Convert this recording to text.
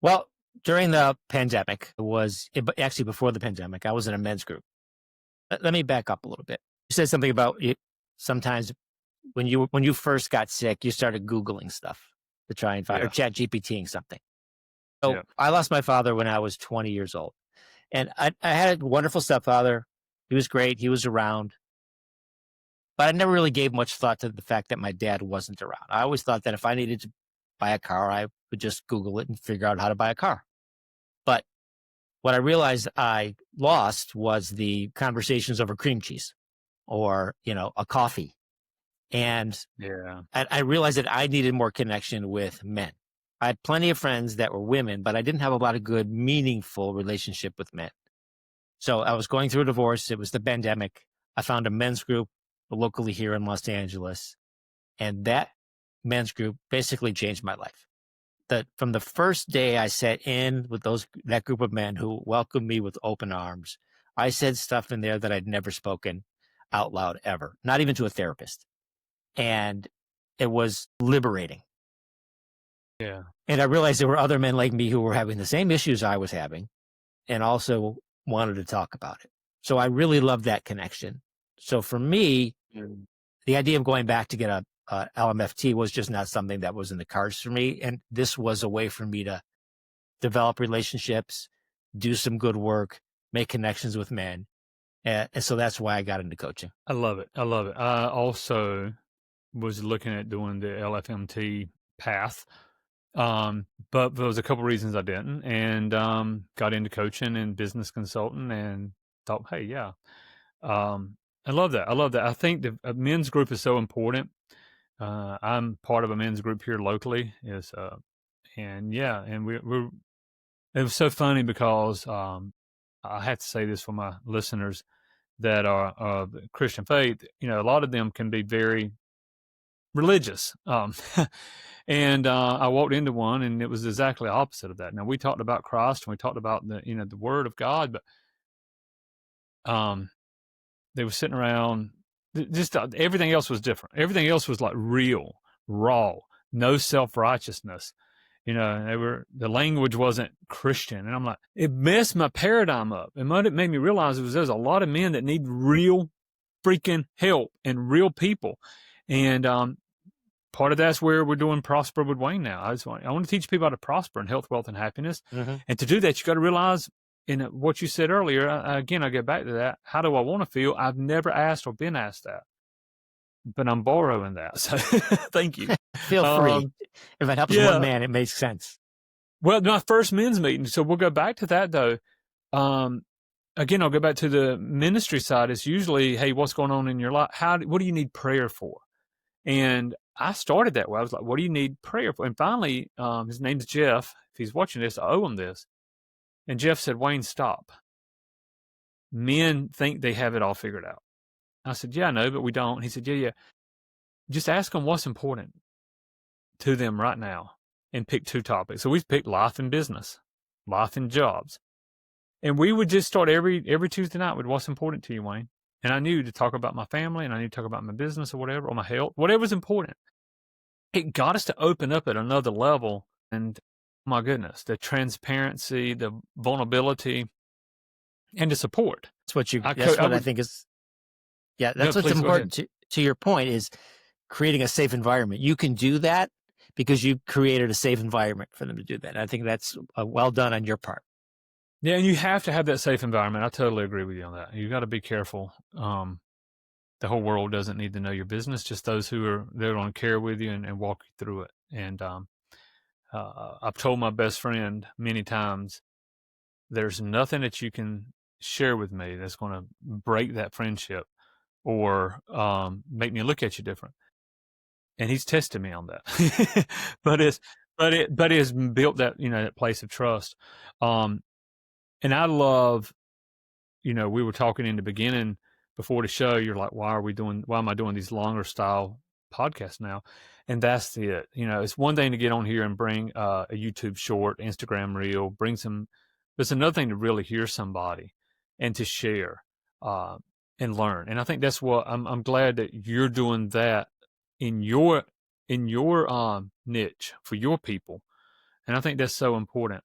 Well, during the pandemic, actually before the pandemic, I was in a men's group. Let me back up a little bit. You said something about sometimes when you first got sick, you started Googling stuff to try and find, or Yeah. chat GPTing something. So Yeah. I lost my father when I was 20 years old. And I had a wonderful stepfather. He was great. He was around. But I never really gave much thought to the fact that my dad wasn't around. I always thought that if I needed to buy a car, I would just Google it and figure out how to buy a car. But what I realized I lost was the conversations over cream cheese or, a coffee. And Yeah. I realized that I needed more connection with men. I had plenty of friends that were women, but I didn't have a lot of good, meaningful relationship with men. So I was going through a divorce. It was the pandemic. I found a men's group locally here in Los Angeles. And that men's group basically changed my life. That from the first day I sat in with that group of men who welcomed me with open arms, I said stuff in there that I'd never spoken out loud ever, not even to a therapist. And it was liberating. Yeah. And I realized there were other men like me who were having the same issues I was having and also wanted to talk about it. So I really loved that connection. So for me, Mm. the idea of going back to get a LMFT was just not something that was in the cards for me. And this was a way for me to develop relationships, do some good work, make connections with men. And so that's why I got into coaching. I love it. I love it. I also was looking at doing the LFMT path. But there was a couple reasons I didn't, and got into coaching and business consulting and thought, hey, yeah. I love that. I love that. I think the men's group is so important. I'm part of a men's group here locally. And yeah, and we're it was so funny because I have to say this for my listeners that are of Christian faith. A lot of them can be very religious. And I walked into one, and it was exactly opposite of that. Now we talked about Christ and we talked about the Word of God, but they were sitting around. Just everything else was different. Everything else was like real, raw, no self righteousness. The language wasn't Christian, and I'm like, it messed my paradigm up. And what it made me realize was there's a lot of men that need real freaking help and real people, and part of that's where we're doing Prosper with Wayne now. I want to teach people how to prosper in health, wealth, and happiness. Mm-hmm. And to do that, you got to realize in what you said earlier, again, I get back to that. How do I want to feel? I've never asked or been asked that, but I'm borrowing that. So thank you. Feel free. If it helps one man, it makes sense. Well, my first men's meeting. So we'll go back to that though. Again, I'll go back to the ministry side. It's usually, hey, what's going on in your life? What do you need prayer for? And I started that way. I was like, what do you need prayer for? And finally, his name's Jeff. If he's watching this, I owe him this. And Jeff said, Wayne, stop. Men think they have it all figured out. I said, yeah, I know, but we don't. He said, yeah. Just ask them what's important to them right now and pick two topics. So we picked life and business, life and jobs. And we would just start every Tuesday night with what's important to you, Wayne. And I knew to talk about my family, and I knew to talk about my business or whatever, or my health, whatever's important. It got us to open up at another level. And my goodness, the transparency, the vulnerability, and the support. That's what I think is, that's what's important to your point is creating a safe environment. You can do that because you created a safe environment for them to do that. And I think that's well done on your part. Yeah, and you have to have that safe environment. I totally agree with you on that. You got to be careful. The whole world doesn't need to know your business, just those who are there to care with you and walk you through it. And I've told my best friend many times, there's nothing that you can share with me that's going to break that friendship or make me look at you different. And he's tested me on that. but it's built that, that place of trust. And I love, we were talking in the beginning before the show, you're like, why am I doing these longer style podcasts now? And that's it. It's one thing to get on here and bring a YouTube short, Instagram reel, it's another thing to really hear somebody and to share and learn. And I think that's what I'm glad that you're doing that in your niche for your people. And I think that's so important.